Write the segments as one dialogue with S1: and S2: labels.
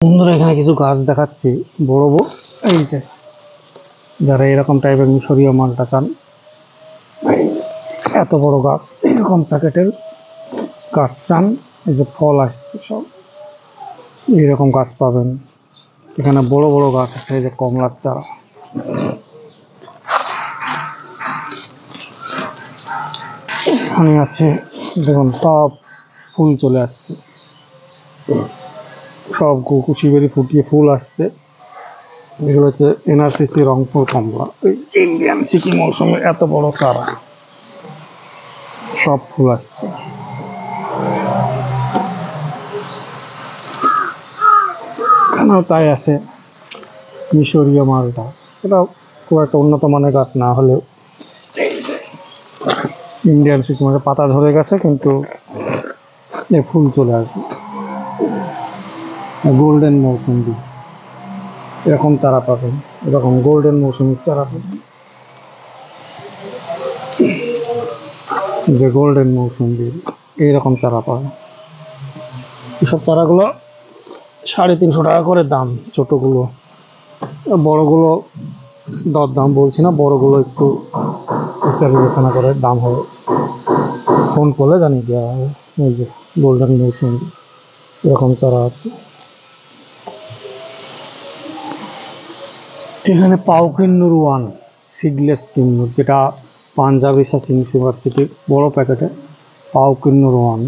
S1: বন্ধুরা এখানে কিছু গাছ দেখাচ্ছি বড় বড়। এই যে যারা এরকম টাইপের মিশরীয় মালটা চান, এত বড় গাছ এরকম প্যাকেটের গাছ চান, এই যে ফল আসছে সব এইরকম গাছ পাবেন এখানে। বড় বড় গাছ আছে, এই যে কমলার চারা। এখানে আছে দেখুন, সব ফুল চলে আসছে, সব কুশি বেরি ফুটিয়ে ফুল আসছে। এগুলো হচ্ছে এনআরসিসি রংপুর কমলা, ইন্ডিয়ান সিকিম মৌসুমে এত বড় চারা, সব ফুল আসছে। এখানেও তাই আছে মিশরীয় মালটা, এটা খুব একটা উন্নত মানের গাছ না হলেও ইন্ডিয়ান সিকিম পাতা ধরে গেছে, কিন্তু ফুল চলে আসবে। গোল্ডেন মৌসুমি এরকম চারা পাবেন, এরকম গোল্ডেন মৌসুমির চারা পাবেন, যে গোল্ডেন মৌসুমি এইরকম চারা পাবেন। এসব চারাগুলো 350 টাকা করে দাম, ছোটগুলো। বড়গুলো দর দাম বলছি না, বড়গুলো একটু বিচার বিবেচনা করে দাম হবে, ফোন করলে জানিয়ে দেওয়া হবে। এই যে গোল্ডেন মৌসুমি এরকম চারা আছে। এখানে পাউকিন্নুর ওয়ান সিডলেস কিন্নুর, যেটা পাঞ্জাব রিসার্চ ইউনিভার্সিটির বড় প্যাকেটে পাউকিন্নুর ওয়ান।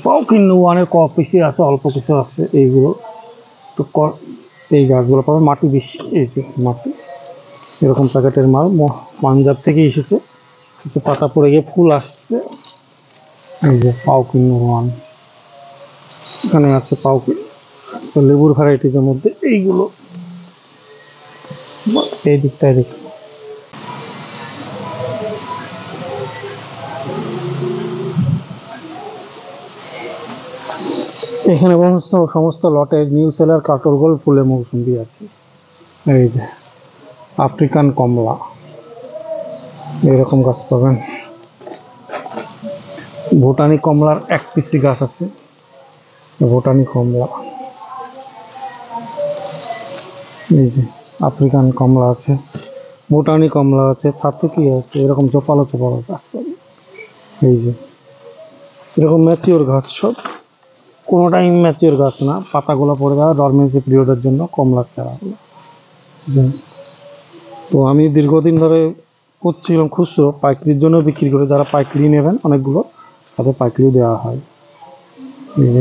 S1: পাউকিন্নুর ওয়ানের ক পিসি আছে, অল্প কিছু আছে। এইগুলো তো এই গাছগুলো পাবে মাটি বেশি, এই যে মাটি এরকম প্যাকেটের মাল পাঞ্জাব থেকে এসেছে, কিছু পাতা পড়ে গিয়ে ফুল আসছে। এই যে পাউকিন্নুর ওয়ান, এখানে আছে পাউকিন লেবুর ভ্যারাইটিজের মধ্যে এইগুলো। এই দিকটায় দেখি, এখানে সমস্ত লটে নিউ সেলার কাটল গোল্ড ফুলে মৌসুমি আছে। এই যে আফ্রিকান কমলা, এইরকম গাছ পাবেন। ভুটানি কমলার 1 পিসি গাছ আছে, ভুটানি কমলা। এই যে আফ্রিকান কমলা আছে, ভুটানি কমলা আছে, ছাতু কি আছে, এরকম চোপালো চোপালো গাছ পাবেন। এই যে এরকম ম্যাচিওর গাছ, সব কোনোটাই ম্যাচিওর গাছ না, পাতাগুলো পড়ে যাওয়া ডরমেন্সি পিরিয়ডের জন্য কমলার চারাগুলো। তো আমি দীর্ঘদিন ধরে করছিলাম খুচরো, পাইকারির জন্য বিক্রি করে, যারা পাইকারি নেবেন অনেকগুলো তাদের পাইকারি দেওয়া হয়।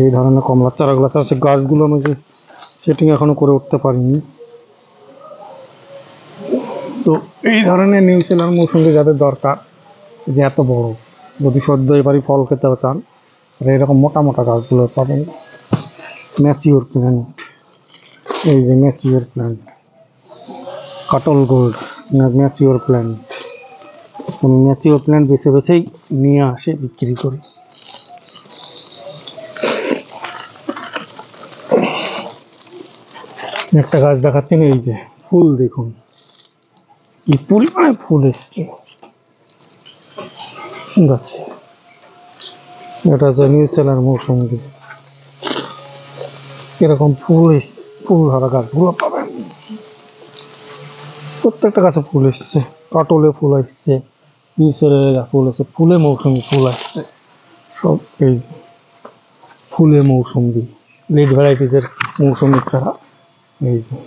S1: এই ধরনের কমলার চারাগুলো আছে। গাছগুলো আমি যে সেটিং এখনো করে উঠতে পারিনি। তো এই ধরনের নিউ সেলার মৌসুমি যাদের দরকার, যে এত বড়, যদি সদ্য এবারই ফল খেতে চান, এরকম মোটা মোটা গাছগুলো পাবেন। ম্যাচিওর প্ল্যান্ট, এই যে ম্যাচিওর প্ল্যান্ট কাটল গোল্ড, ম্যাচিওর প্ল্যান্ট। আমি ম্যাচিওর প্ল্যান্ট বেছে বেছেই নিয়ে আসে বিক্রি করি। একটা গাছ দেখাচ্ছি, এই যে ফুল দেখুন কি পরিমাণে ফুল এসছে গাছে। এটা হচ্ছে নিউ সেলার মৌসুমি, এরকম ফুল এসছে, ফুল ধরা গাছগুলো পাবেন। প্রত্যেকটা গাছে ফুল এসছে, কাটলে ফুল আসছে, নিউ সেলারে ফুল আসছে, ফুলে মৌসুমি ফুল আসছে সব। এই ফুলে মৌসুমি লিড ভ্যারাইটিজের মৌসুমির চারা, এই যে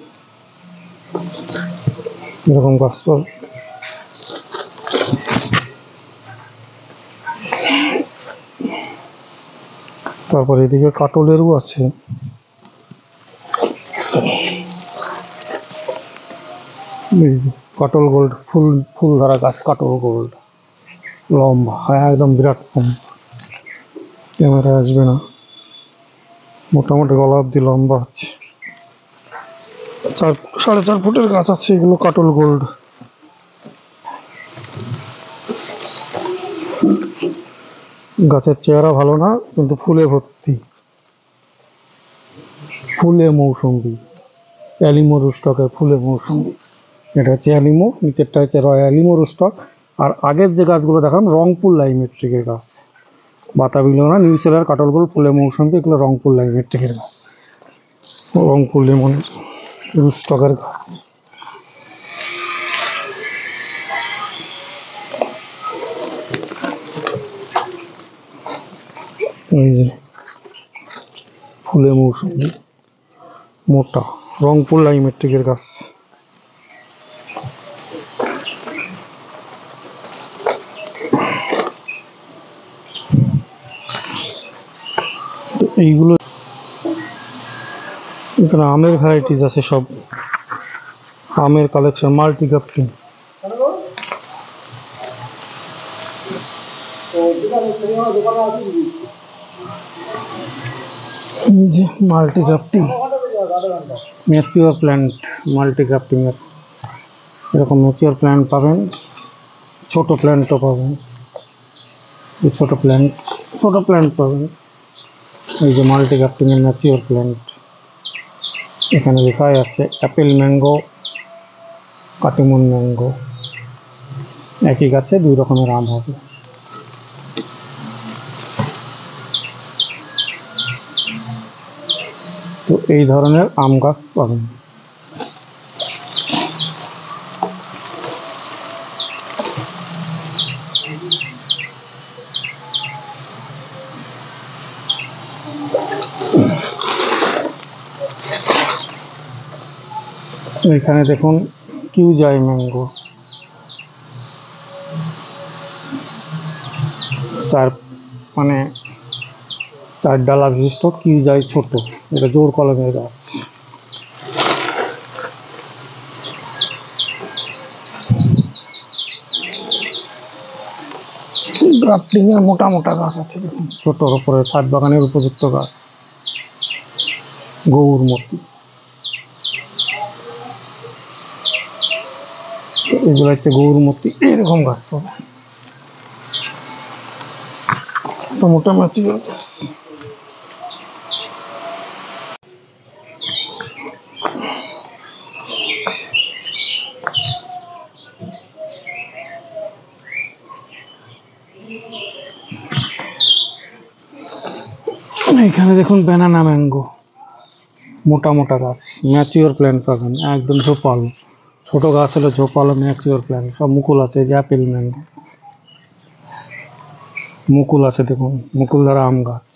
S1: এরকম গাছ পাবে। তারপর এদিকে কাটলেরও আছে, কাটল গোল্ড ফুল, ফুল ধরা গাছ কাটল গোল্ড, লম্বা হয় একদম বিরাট কম, ক্যামেরায় আসবে না, মোটামুটি গলা অব্দি লম্বা আছে। 4.5 ফুটের গাছ আছে এগুলো কাটল গোল্ড। গাছের চেহারা ভালো না, কিন্তু ফুলে ভর্তি, ফুলে মৌসুমি, অ্যালিমো রুস্টকের ফুলে মৌসুমি। এটা হচ্ছে অ্যালিমো, নিচেরটা হচ্ছে অ্যালিমো রুস্টক। আর আগের যে গাছগুলো দেখালাম রংপুর লাইমেট্রিকের গাছ, বাতাবিলো না, নিউ সেলার কাটল গোল্ড ফুলে মৌসুমি, এগুলো রংপুর লাইমেট্রিকের গাছ। রংপুর লেমনের রুস্টকের গাছ। এই যে ফুলে মৌসুমি মোটা রংপুর লাইমেট্রিকের গাছ। এইগুলো এখানে আমের ভ্যারাইটিস আছে, সব আমের কালেকশন, মাল্টি গ্রাফটিং। যে multi grafting mature plant, multi grafting এর এরকম ম্যাচিওর প্ল্যান্ট পাবেন, ছোট প্ল্যান্টও পাবেন। এই ছোট প্ল্যান্ট পাবেন। এই যে মাল্টি গ্রাফটিং এর ম্যাচিওর প্ল্যান্ট, এখানে লেখাই আছে অ্যাপেল ম্যাঙ্গো, কাটিমন ম্যাঙ্গো, একই গাছে দুই রকমের আম হবে। তো এই ধরনের আম গাছ পাবেন। এখানে দেখুন কিউজাই ম্যাঙ্গো, চার ডালা বিশিষ্ট কিউজাই ছোট, এটা জোর কলমের গাছ। গ্রাফটিং এর মোটা মোটা গাছ আছে দেখুন, ছোটর উপরে ছাদ বাগানের উপযুক্ত গাছ। গৌরমতি, এগুলো হচ্ছে গৌরমতি, এরকম গাছ পাবে তো মোটামুটি। এখানে দেখুন ব্যানানা ম্যাঙ্গো, মোটা মোটা গাছ, ম্যাচিওর প্ল্যান্ট পাবেন, একদম ঝোপাল। ছোট গাছ হলে ঝোপাল, ম্যাচিওর প্ল্যান্ট, সব মুকুল আছে। যে অ্যাপেল ম্যাঙ্গো, মুকুল আছে দেখুন, মুকুল দ্বারা আম গাছ,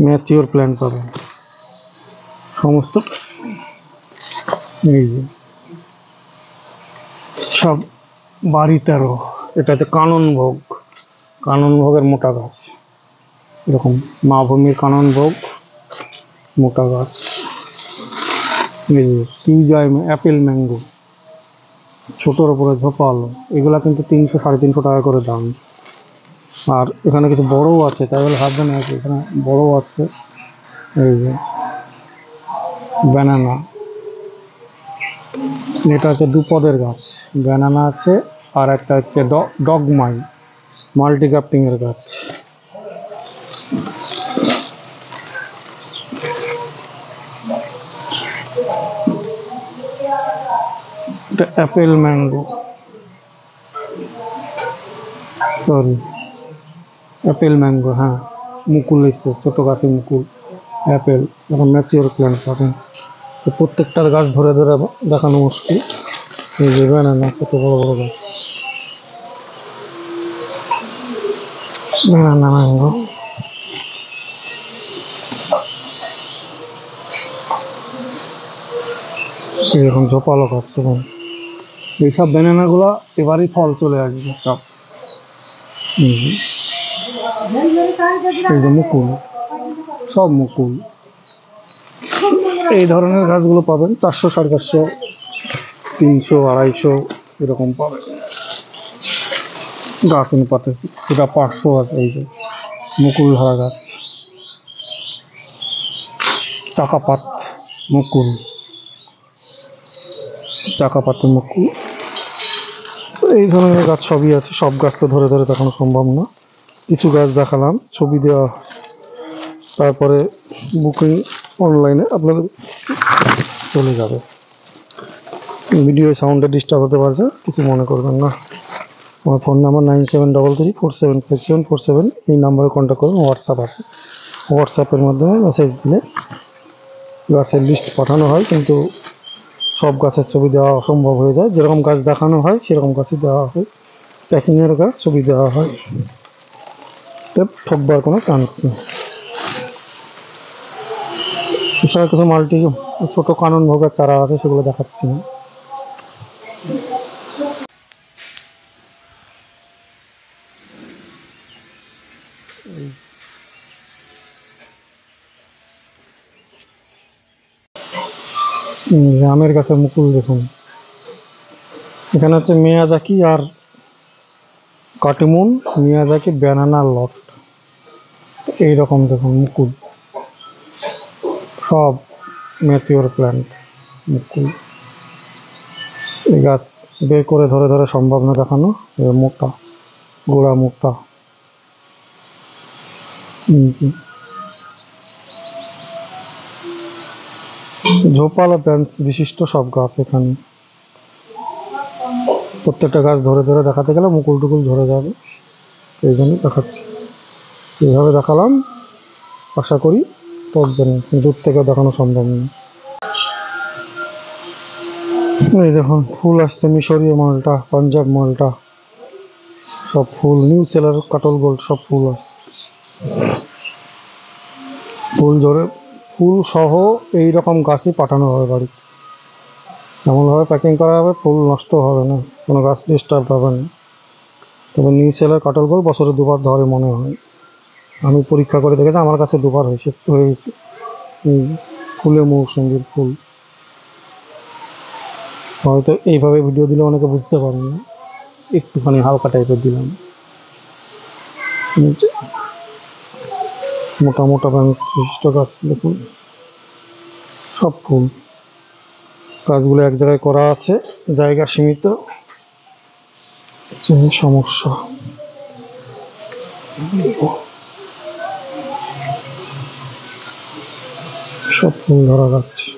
S1: ম্যাচিওর প্ল্যান্ট পাবেন সমস্ত। এই যে সব বাড়ি 13, এটা হচ্ছে কাননভোগের মোটা গাছ, এরকম মা ভূমির কাননভোগ মোটা গাছ। এই যে কিউজাই অ্যাপেল ম্যাঙ্গো, ছোটোর উপরে ঝোপালো, এগুলা কিন্তু 300-350 টাকা করে দাম। আর এখানে কিছু বড়ও আছে, তাই বলে ভাববেন না, এখানে বড়ও আছে। এই যে ব্যানানা, এটা হচ্ছে দুপদের গাছ, ব্যানানা আছে, আর একটা হচ্ছে ডগমাই, মাল্টি গ্রাফটিং এর গাছ। Apple mango, sorry Apple mango, হ্যাঁ মুকুল এসছে, ছোটো গাছে মুকুল, অ্যাপেল, এখন ম্যাচিওর প্ল্যান্ট পাবেন। তো প্রত্যেকটার গাছ ধরে ধরে দেখানো মুশকিল। এই যে ব্যানানা, কত বড় বড় গাছ, ব্যানানা ম্যাঙ্গো। এরকম ঝোপালো গাছ দেখুন, এইসব ব্যানানাগুলো এবারই ফল চলে আসবে সব। এই যে মুকুল, সব মুকুল। এই ধরনের গাছগুলো পাবেন 400-450, 300-250 এরকম পাবেন গাছ অনুপাতে। এটা 500 আছে। এই যে মুকুল ধরা গাছ, চাকাপাত মুকুল, চাকাপাতের মুকুল, এই ধরনের গাছ সবই আছে। সব গাছ তো ধরে ধরে দেখানো সম্ভব না, কিছু গাছ দেখালাম, ছবি দেওয়া, তারপরে বুকিং অনলাইনে আপনাদের চলে যাবে। ভিডিও সাউন্ডে ডিস্টার্ব হতে পারছে, কিছু মনে করবেন না। আমার ফোন নাম্বার 9733475747, এই নাম্বারে কন্ট্যাক্ট করুন। হোয়াটসঅ্যাপ আছে, হোয়াটসঅ্যাপের মাধ্যমে মেসেজ দিলে গাছের লিস্ট পাঠানো হয়, কিন্তু সব গাছের ছবি দেওয়া অসম্ভব হয়ে যায়। যেরকম গাছ দেখানো হয় সেরকম গাছই দেওয়া হয়, প্যাকিংয়ের গাছ ছবি দেওয়া হয়, ঠকবার কোনো চান্স নেই। এছাড়া কিছু মাল্টি ছোট কানন ভোগের চারা আছে, সেগুলো দেখাচ্ছি না। আমের গাছের মুকুল দেখুন, এখানে হচ্ছে মিয়াজাকি আর কাটিমুন, মিয়াজাকি ব্যানানা লট, এইরকম দেখুন মুকুল, সব ম্যাচিওর প্ল্যান্ট মুকুল। এই গাছ বের করে ধরে ধরে সম্ভব না দেখানো, মোটা গোড়া মোটা। জি, ঝোপালো ব্রাঞ্চ বিশিষ্ট সব গাছ এখানে। প্রত্যেকটা গাছ ধরে ধরে দেখাতে গেলে মুকুল টুকুল ধরে যাবে, এই জন্য দেখাচ্ছি। এইভাবে দেখালাম, আশা করি পড়বেন, দূর থেকে দেখানো সম্ভব নয়। এই দেখুন ফুল আসছে, মিশরীয় মালটা, পাঞ্জাব মালটা, সব ফুল, নিউ সেলার, কাটল গোল্ড, সব ফুল আসছে। ফুল ধরে, ফুল সহ এইরকম গাছই পাঠানো হবে বাড়ি, এমনভাবে প্যাকিং করা হবে ফুল নষ্ট হবে না, কোনো গাছ ডিস্টার্ব হবে না। তবে নিউ সেলার কাটল গোল্ড বছরে দুবার ধরে মনে হয়, আমি পরীক্ষা করে দেখেছি, আমার কাছে দুবার হয়েছে। ফুলে মৌসুমীর ফুল, হয়তো এইভাবে ভিডিও দিলে অনেকে বুঝতে পারেন না, একটুখানি হালকা টাইপের দিলাম। মোটা মোটা ব্রাঞ্চ বিশিষ্ট গাছ দেখুন, সব ফুল। গাছগুলো এক জায়গায় করা আছে, জায়গা সীমিত, সমস্যা। সব ফুল ধরা যাচ্ছে।